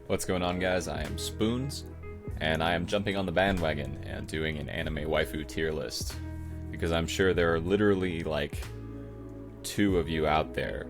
What's going on, guys? I am Spoons, and I am jumping on the bandwagon and doing an anime waifu tier list, because I'm sure there are literally like 2 of you out there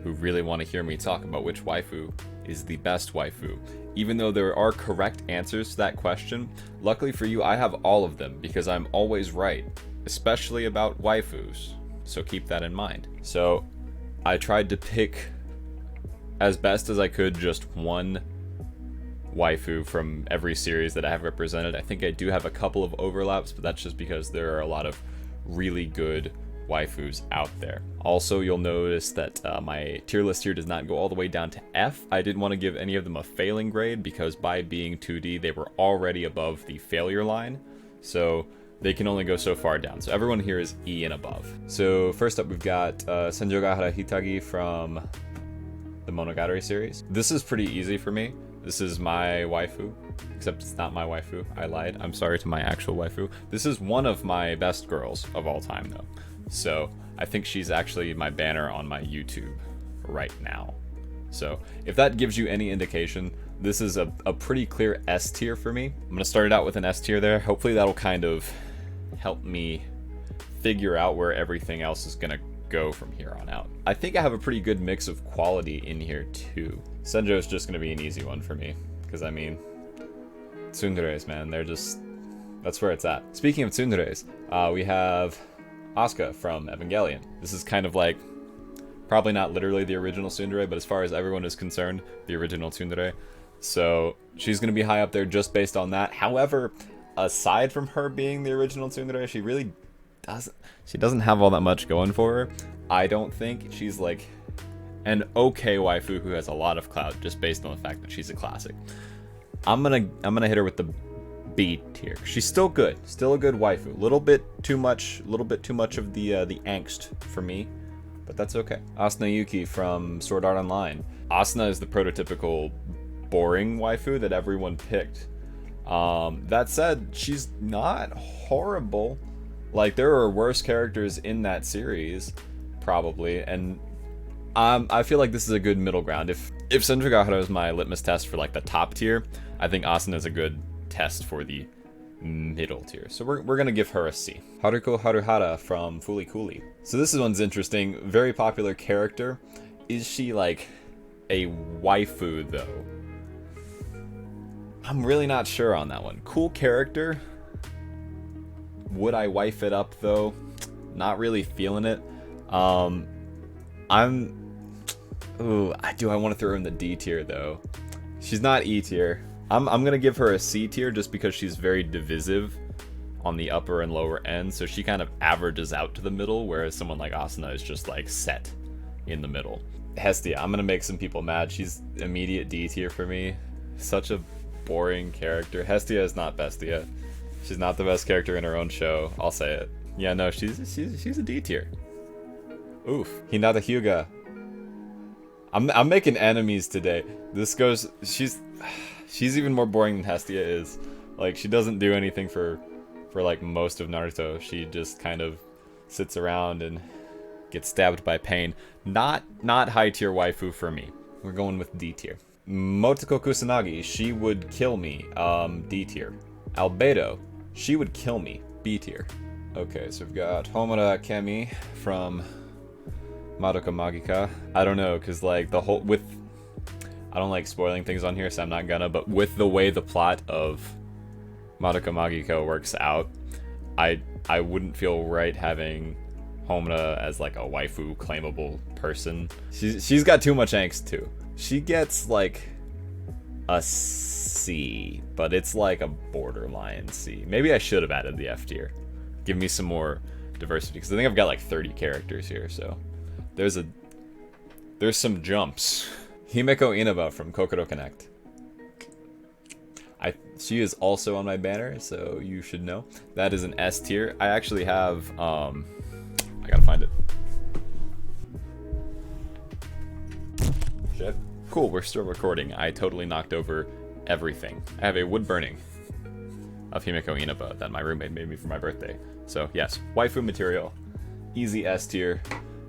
who really want to hear me talk about which waifu is the best waifu. Even though there are correct answers to that question, luckily for you I have all of them because I'm always right, especially about waifus, so keep that in mind. So I tried to pick as best as I could just one waifu from every series that I have represented. I think I do have a couple of overlaps, but that's just because there are a lot of really good waifus out there. Also, you'll notice that my tier list here does not go all the way down to F. I didn't want to give any of them a failing grade because by being 2D, they were already above the failure line. So they can only go so far down. So everyone here is E and above. So first up, we've got Senjogahara Hitagi from the Monogatari series. This is pretty easy for me. This is my waifu, except it's not my waifu. I lied. I'm sorry to my actual waifu. This is one of my best girls of all time, though. So I think she's actually my banner on my YouTube right now. So if that gives you any indication, this is a pretty clear S tier for me. I'm gonna start it out with an S tier there. Hopefully that'll kind of help me figure out where everything else is gonna go from here on out. I think I have a pretty good mix of quality in here too. Senjo is just gonna be an easy one for me, because I mean, tsunderes, man, they're just, that's where it's at. Speaking of tsunderes, we have Asuka from Evangelion. This is kind of like, probably not literally the original tsundere, but as far as everyone is concerned, the original tsundere. So she's gonna be high up there just based on that. However, aside from her being the original tsundere, she really doesn't have all that much going for her. I don't think. She's like an okay waifu who has a lot of clout just based on the fact that she's a classic. I'm gonna hit her with the B tier. She's still good, still a good waifu. A little bit too much of the angst for me, but that's okay. Asana Yuki from Sword Art Online. Asana is the prototypical boring waifu that everyone picked. That said, she's not horrible. Like, there are worse characters in that series, probably, and I feel like this is a good middle ground. If Senjogahara is my litmus test for like the top tier, I think Asuna is a good test for the middle tier. So we're gonna give her a C. Haruko Haruhara from Fooly Cooly. So this one's interesting. Very popular character. Is she like a waifu though? I'm really not sure on that one. Cool character. Would I wife it up though? Not really feeling it. Do I want to throw her in the D tier though? She's not E tier. I'm gonna give her a C tier just because she's very divisive on the upper and lower end, so she kind of averages out to the middle, whereas someone like Asuna is just like set in the middle. Hestia, I'm gonna make some people mad. She's immediate D tier for me. Such a boring character. Hestia is not Bestia. She's not the best character in her own show. I'll say it. Yeah, no, she's a D tier. Oof. Hinata Hyuga. I'm making enemies today. She's even more boring than Hestia is. Like, she doesn't do anything for like most of Naruto. She just kind of sits around and gets stabbed by pain. Not high tier waifu for me. We're going with D tier. Motoko Kusanagi, she would kill me. D tier. Albedo, she would kill me. B tier. Okay, so we've got Homura Kemi from Madoka Magica. I don't know, because like I don't like spoiling things on here, so I'm not gonna, but with the way the plot of Madoka Magica works out, I wouldn't feel right having Homura as like a waifu claimable person. She's got too much angst too. She gets like a C, but it's like a borderline C. Maybe I should have added the F tier. Give me some more diversity, because I think I've got like 30 characters here, so there's some jumps. Himeko Inaba from Kokoro Connect. She is also on my banner, so you should know. That is an S tier. I actually have I gotta find it. Shit. Cool, we're still recording. I totally knocked over everything. I have a wood burning of Himeko Inaba that my roommate made me for my birthday. So yes, waifu material. Easy S tier.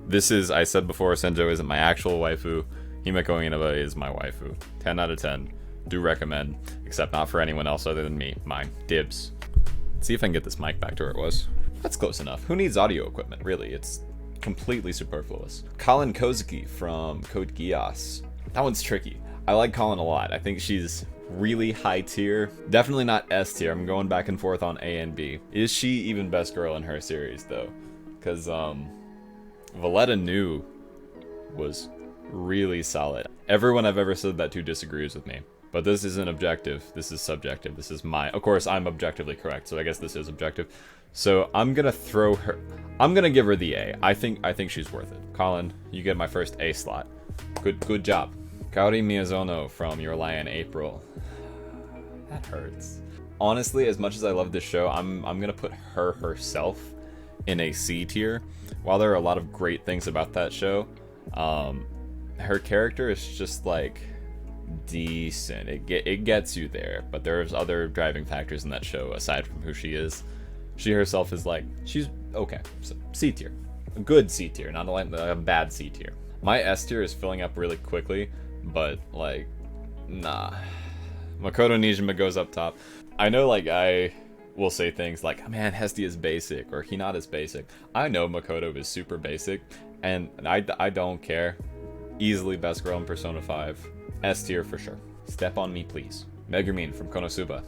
This is, I said before, Senjo isn't my actual waifu. Himeko Inaba is my waifu. 10 out of 10. Do recommend, except not for anyone else other than me. Mine. Dibs. Let's see if I can get this mic back to where it was. That's close enough. Who needs audio equipment, really? It's completely superfluous. Colin Kozuki from Code Geass. That one's tricky. I like Colin a lot. I think she's really high tier. Definitely not S tier. I'm going back and forth on A and B. Is she even best girl in her series, though? Because, Valletta New was really solid. Everyone I've ever said that to disagrees with me. But this isn't objective. This is subjective. This is my... Of course, I'm objectively correct, so I guess this is objective. So I'm gonna throw her... I'm gonna give her the A. I think she's worth it. Colin, you get my first A slot. Good job. Kaori Miyazono from Your Lie in April. That hurts. Honestly, as much as I love this show, I'm gonna put her herself in a C tier. While there are a lot of great things about that show, her character is just like decent. It gets you there, but there's other driving factors in that show aside from who she is. She herself is like, she's okay. So C tier, a good C tier, not a bad C tier. My S tier is filling up really quickly, but like, nah. Makoto Nijima goes up top. I know, like, I will say things like, man, Hestia is basic, or Hinata's basic. I know Makoto is super basic, and I don't care. Easily best girl in Persona 5. S tier for sure. Step on me, please. Megumin from Konosuba.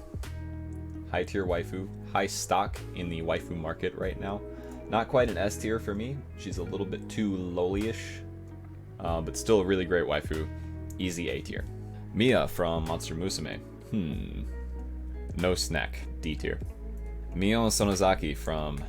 High tier waifu. High stock in the waifu market right now. Not quite an S tier for me. She's a little bit too lowly-ish. But still a really great waifu. Easy A tier. Mia from Monster Musume. No snack. D tier. Mion Sonozaki from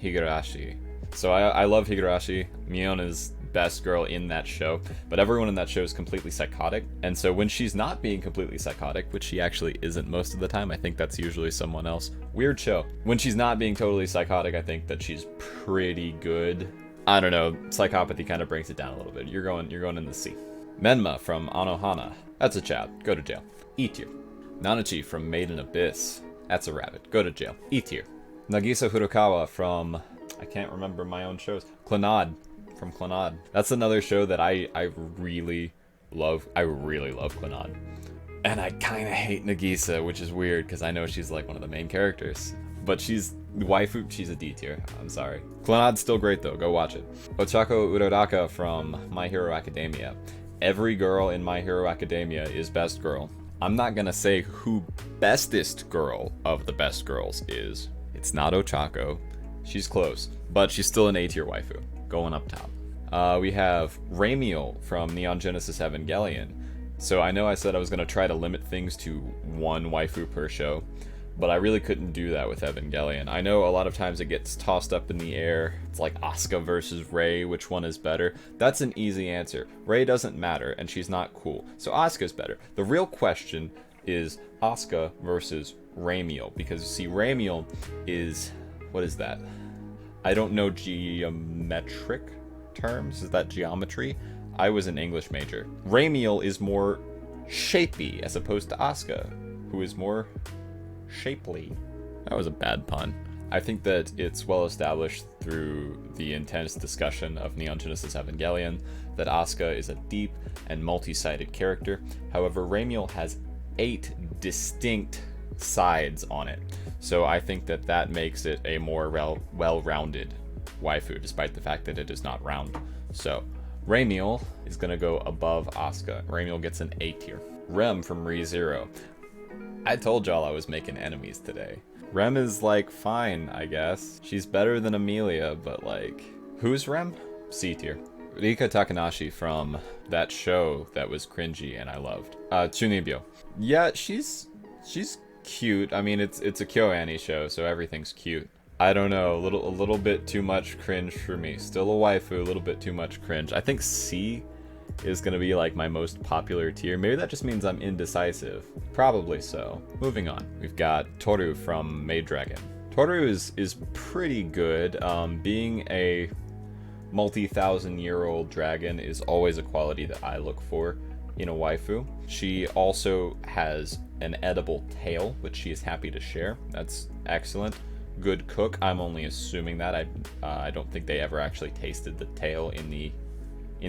Higurashi. So I love Higurashi. Mion is best girl in that show, but everyone in that show is completely psychotic, and so when she's not being completely psychotic, which she actually isn't most of the time, I think that's usually someone else. Weird show. When she's not being totally psychotic, I think that she's pretty good. I don't know, psychopathy kind of brings it down a little bit. You're going in the C. Menma from Anohana. That's a child. Go to jail. E tier. Nanachi from Maiden Abyss. That's a rabbit. Go to jail. E tier. Nagisa Furukawa from... I can't remember my own shows. Clannad. From Clannad. That's another show that I really love. I really love Clannad. And I kind of hate Nagisa, which is weird because I know she's like one of the main characters. But she's waifu, she's a D tier. I'm sorry. Clannad's still great though. Go watch it. Ochako Uraraka from My Hero Academia. Every girl in My Hero Academia is best girl. I'm not gonna say who bestest girl of the best girls is. It's not Ochako. She's close, but she's still an A tier waifu. Going up top. We have Ramiel from Neon Genesis Evangelion. So I know I said I was going to try to limit things to one waifu per show, but I really couldn't do that with Evangelion. I know a lot of times it gets tossed up in the air. It's like Asuka versus Rei, which one is better? That's an easy answer. Rei doesn't matter, and she's not cool, so Asuka's better. The real question is Asuka versus Ramiel, because you see, Ramiel is... what is that? I don't know geometric terms. Is that geometry? I was an English major. Ramiel is more shapy as opposed to Asuka, who is more shapely. That was a bad pun. I think that it's well established through the intense discussion of Neon Genesis Evangelion that Asuka is a deep and multi-sided character. However, Ramiel has 8 distinct sides on it. So I think that that makes it a more well-rounded waifu, despite the fact that it is not round. So Ramiel is going to go above Asuka. Ramiel gets an A tier. Rem from ReZero. I told y'all I was making enemies today. Rem is like fine, I guess. She's better than Amelia, but like, who's Rem? C tier. Rika Takanashi from that show that was cringy and I loved. Chunibyo. Yeah, she's cute. I mean, it's a KyoAni show, so everything's cute. I don't know, a little bit too much cringe for me. Still a waifu, a little bit too much cringe. I think C is gonna be like my most popular tier. Maybe that just means I'm indecisive. Probably so. Moving on. We've got Toru from Maid Dragon. Toru is pretty good. Being a multi-thousand-year-old dragon is always a quality that I look for in a waifu. She also has an edible tail, which she is happy to share. That's excellent. Good cook. I'm only assuming that. I don't think they ever actually tasted the tail in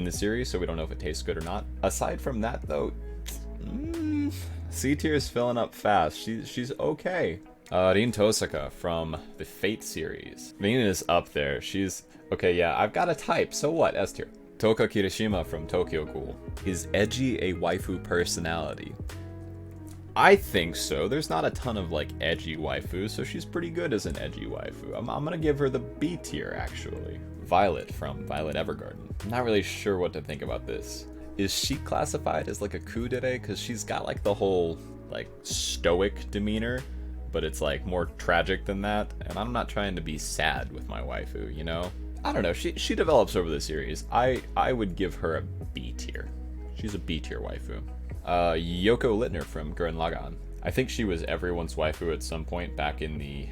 the series, so we don't know if it tastes good or not. Aside from that, though, C tier is filling up fast. She's okay. Rin Tosaka from the Fate series. Rin is up there. She's okay. Yeah, I've got a type. So what? S tier. Toka Kirishima from Tokyo Ghoul. Is edgy a waifu personality? I think so. There's not a ton of like edgy waifus, so she's pretty good as an edgy waifu. I'm gonna give her the B tier actually. Violet from Violet Evergarden. I'm not really sure what to think about this. Is she classified as like a kudere? Because she's got like the whole like stoic demeanor, but it's like more tragic than that. And I'm not trying to be sad with my waifu, you know? I don't know. She develops over the series. I would give her a B tier. She's a B tier waifu. Yoko Littner from Gurren Lagann. I think she was everyone's waifu at some point back in the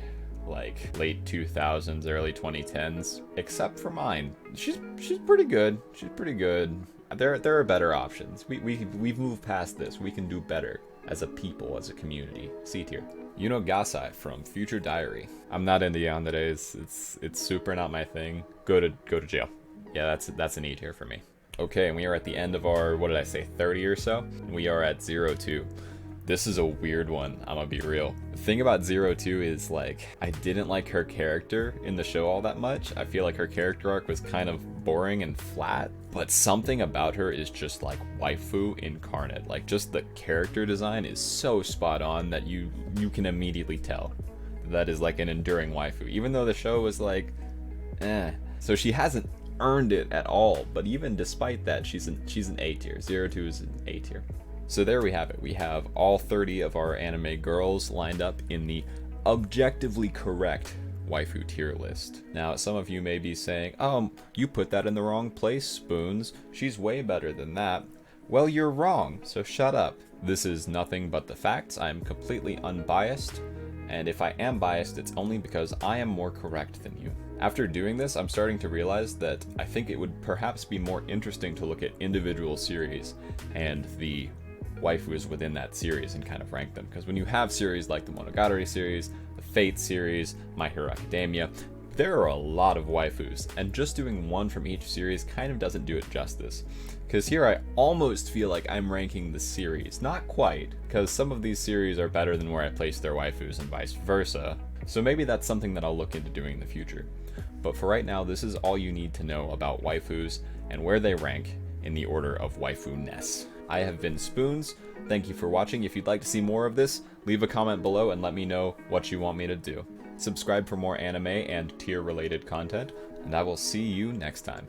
like late 2000s, early 2010s, except for mine. She's pretty good. She's pretty good. There are better options. We've moved past this. We can do better as a people, as a community. C tier. Yuno Gasai from Future Diary. I'm not into yanderes. It's super not my thing. Go to jail. Yeah, that's an E tier for me. Okay, and we are at the end of our, what did I say, 30 or so? We are at 02. This is a weird one, I'm gonna be real. The thing about 02 is, like, I didn't like her character in the show all that much. I feel like her character arc was kind of boring and flat, but something about her is just like waifu incarnate. Like, just the character design is so spot on that you can immediately tell that is like an enduring waifu, even though the show was like, eh. So she hasn't earned it at all, but even despite that, she's an A tier. 02 is an A tier. So there we have it. We have all 30 of our anime girls lined up in the objectively correct waifu tier list. Now, some of you may be saying, you put that in the wrong place, Spoons. She's way better than that. Well, you're wrong, so shut up. This is nothing but the facts. I'm completely unbiased, and if I am biased, it's only because I am more correct than you. After doing this, I'm starting to realize that I think it would perhaps be more interesting to look at individual series and the waifus within that series and kind of rank them. Because when you have series like the Monogatari series, the Fate series, My Hero Academia, there are a lot of waifus, and just doing one from each series kind of doesn't do it justice. Because here I almost feel like I'm ranking the series. Not quite, because some of these series are better than where I place their waifus and vice versa. So maybe that's something that I'll look into doing in the future. But for right now, this is all you need to know about waifus and where they rank in the order of waifu-ness. I have been Spoons. Thank you for watching. If you'd like to see more of this, leave a comment below and let me know what you want me to do. Subscribe for more anime and tier-related content, and I will see you next time.